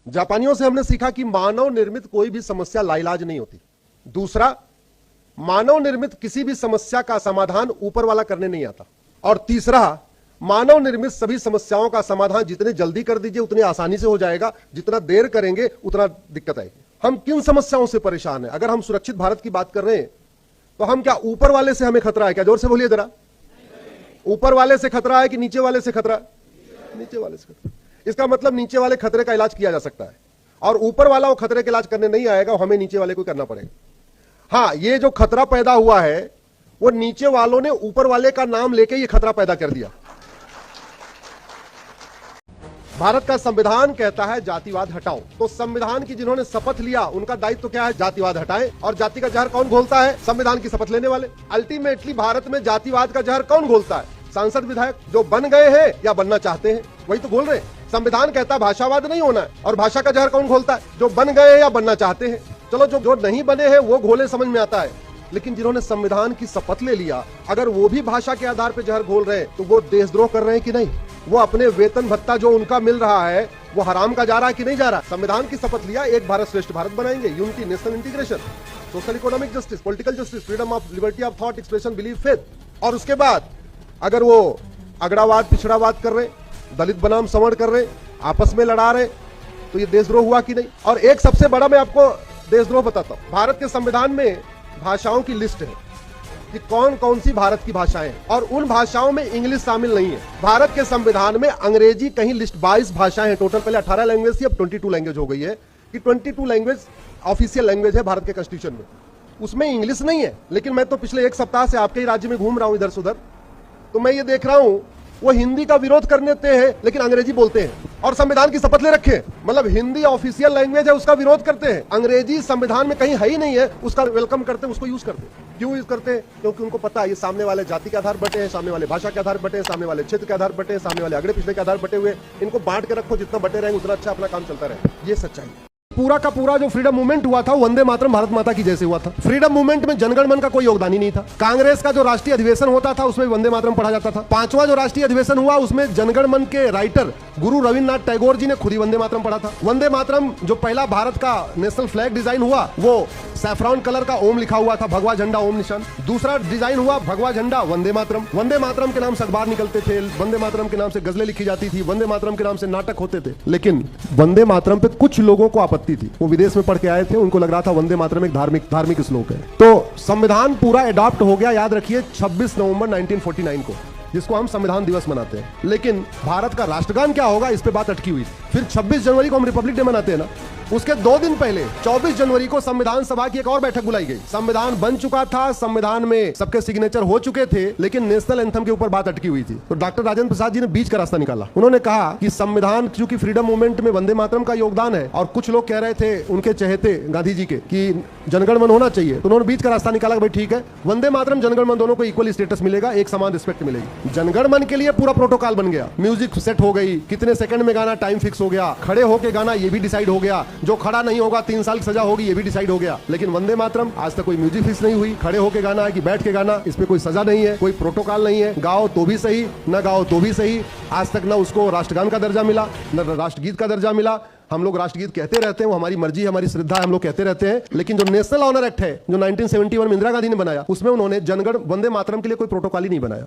जापानियों से हमने सीखा कि मानव निर्मित कोई भी समस्या लाइलाज नहीं होती। दूसरा, मानव निर्मित किसी भी समस्या का समाधान ऊपर वाला करने नहीं आता। और तीसरा, मानव निर्मित सभी समस्याओं का समाधान जितने जल्दी कर दीजिए उतनी आसानी से हो जाएगा, जितना देर करेंगे उतना दिक्कत आएगी। हम किन समस्याओं से परेशान हैं? अगर हम सुरक्षित भारत की बात कर रहे हैं तो हम क्या ऊपर वाले से हमें खतरा है क्या? जोर से बोलिए जरा। ऊपर वाले से खतरा है कि नीचे वाले से खतरा? नीचे वाले से खतरा। इसका मतलब नीचे वाले खतरे का इलाज किया जा सकता है और ऊपर वाला वो खतरे का इलाज करने नहीं आएगा, हमें नीचे वाले को करना पड़ेगा। हां, ये जो खतरा पैदा हुआ है वो नीचे वालों ने ऊपर वाले का नाम लेके ये खतरा पैदा कर दिया। भारत का संविधान कहता है जातिवाद हटाओ, तो संविधान की जिन्होंने शपथ लिया उनका दायित्व क्या है? जातिवाद हटाएं। और जाति का जहर कौन घोलता है? संविधान की शपथ लेने वाले। अल्टीमेटली भारत में जातिवाद का जहर कौन घोलता है? सांसद विधायक जो बन गए हैं या बनना चाहते हैं, वही तो घोल रहे हैं। संविधान कहता है भाषावाद नहीं होना है, और भाषा का जहर कौन घोलता है? जो बन गए हैं या बनना चाहते हैं। चलो, जो नहीं बने हैं वो घोले, समझ में आता है, लेकिन जिन्होंने संविधान की शपथ ले लिया, अगर वो भी भाषा के आधार पर जहर घोल रहे हैं तो वो देशद्रोह कर रहे हैं कि नहीं? वो अपने वेतन भत्ता जो उनका मिल रहा है वो हराम का जा रहा है कि नहीं जा रहा? संविधान की शपथ लिया, एक भारत श्रेष्ठ भारत बनाएंगे, unity, national integration, social economic justice, political justice, freedom of liberty of thought, expression, belief, faith. और उसके बाद अगर वो अगड़ावाद, पिछड़ावाद कर रहे, दलित बनाम सवर्ण कर रहे, आपस में लड़ा रहे, तो ये देशद्रोह हुआ कि नहीं? और एक सबसे बड़ा मैं आपको देशद्रोह बताता हूं। भारत के संविधान में भाषाओं की लिस्ट है कि कौन कौन सी भारत की भाषाएं हैं, और उन भाषाओं में इंग्लिश शामिल नहीं है। भारत के संविधान में अंग्रेजी कहीं लिस्ट 22 भाषाएं हैं टोटल। पहले 18 लैंग्वेज थी, अब 22 लैंग्वेज हो गई है कि 22 लैंग्वेज ऑफिशियल लैंग्वेज है भारत के कॉन्स्टिट्यूशन में। उसमें इंग्लिश नहीं है। लेकिन मैं तो पिछले एक सप्ताह से आपके ही राज्य में घूम रहा हूं इधर से उधर, तो मैं ये देख रहा हूं वो हिंदी का विरोध करते हैं लेकिन अंग्रेजी बोलते हैं, और संविधान की शपथ ले रखे हैं। मतलब हिंदी ऑफिशियल लैंग्वेज है उसका विरोध करते हैं, अंग्रेजी संविधान में कहीं है ही नहीं है उसका वेलकम करते हैं, उसको यूज करते हैं। क्यों यूज करते हैं? क्योंकि उनको पता है ये सामने वाले जाति के आधार बटे हैं, सामने वाले भाषा के आधार बटे हैं, सामने वाले क्षेत्र के आधार बटे हैं, सामने वाले अगड़े पिछड़े के आधार बटे हुए। इनको बांट के रखो, जितना बटे रहेंगे उतना अच्छा अपना काम चलता रहे। ये सच्चाई है। पूरा का पूरा जो फ्रीडम मूवमेंट हुआ था वंदे मातरम भारत माता की जैसे हुआ था। फ्रीडम मूवमेंट में जनगण मन का कोई योगदान ही नहीं था। कांग्रेस का जो राष्ट्रीय अधिवेशन होता था उसमें वंदे मातरम पढ़ा जाता था। पांचवा जो राष्ट्रीय अधिवेशन हुआ उसमें जनगण मन के राइटर गुरु रविन्द्रनाथ टैगोर जी ने खुद ही वंदे मातरम पढ़ा था। वंदे मातरम जो पहला भारत का नेशनल फ्लैग डिजाइन हुआ वो सैफरॉन कलर का ओम लिखा हुआ था, भगवा झंडा ओम निशान। दूसरा डिजाइन हुआ भगवा झंडा वंदे मातरम। वंदे मातरम के नाम से अखबार निकलते थे, वंदे मातरम के नाम से गजलें लिखी जाती थी, वंदे मातरम के नाम से नाटक होते थे। लेकिन वंदे मातरम पे कुछ लोगों को आपत्ति थी। वो विदेश में पढ़ के आए थे, उनको लग रहा था वंदे मातरम एक धार्मिक श्लोक है। तो संविधान पूरा अडॉप्ट हो गया, याद रखिए 26 नवंबर 1949 को, जिसको हम संविधान दिवस मनाते हैं। लेकिन भारत का राष्ट्रगान क्या होगा इस पे बात अटकी हुई। फिर 26 जनवरी को हम रिपब्लिक डे मनाते हैं ना, उसके 2 दिन पहले 24 जनवरी को संविधान सभा की एक और बैठक बुलाई गई। संविधान बन चुका था, संविधान में सबके सिग्नेचर हो चुके थे, लेकिन नेशनल एंथम के ऊपर बात अटकी हुई थी। तो डॉक्टर राजेंद्र प्रसाद जी ने बीच का रास्ता निकाला। उन्होंने कहा कि संविधान चूंकि फ्रीडम मूवमेंट में वंदे मातरम का योगदान है और कुछ लोग कह रहे थे उनके चहेते गांधी जी के कि जनगण मन होना चाहिए, तो उन्होंने बीच का रास्ता निकाला। भाई ठीक है, वंदे मातरम जनगण मन दोनों को इक्वल स्टेटस मिलेगा, एक समान रिस्पेक्ट मिलेगी। जनगण मन के लिए पूरा प्रोटोकॉल बन गया, म्यूजिक सेट हो गई, कितने सेकंड में गाना टाइम फिक्स हो गया, खड़े होके गाना ये भी डिसाइड हो गया, जो खड़ा नहीं होगा 3 साल की सजा होगी ये भी डिसाइड हो गया। लेकिन वंदे मातरम आज तक कोई म्यूजिक फिक्स नहीं हुई, खड़े होके गाना है कि बैठ के गाना, इस पे कोई सजा नहीं है, कोई प्रोटोकॉल नहीं है। गाओ तो भी सही, न गाओ तो भी सही। आज तक न उसको राष्ट्रगान का दर्जा मिला, न राष्ट्रगीत का दर्जा मिला। हम लोग राष्ट्रगीत कहते रहते हैं, वो हमारी मर्जी, हमारी श्रद्धा है, हम लोग कहते रहते हैं। लेकिन जो नेशनल ऑनर एक्ट है जो 1971 में इंदिरा गांधी ने बनाया, उसमें उन्होंने जनगण वंदे मातरम के लिए कोई प्रोटोकॉल ही नहीं बनाया।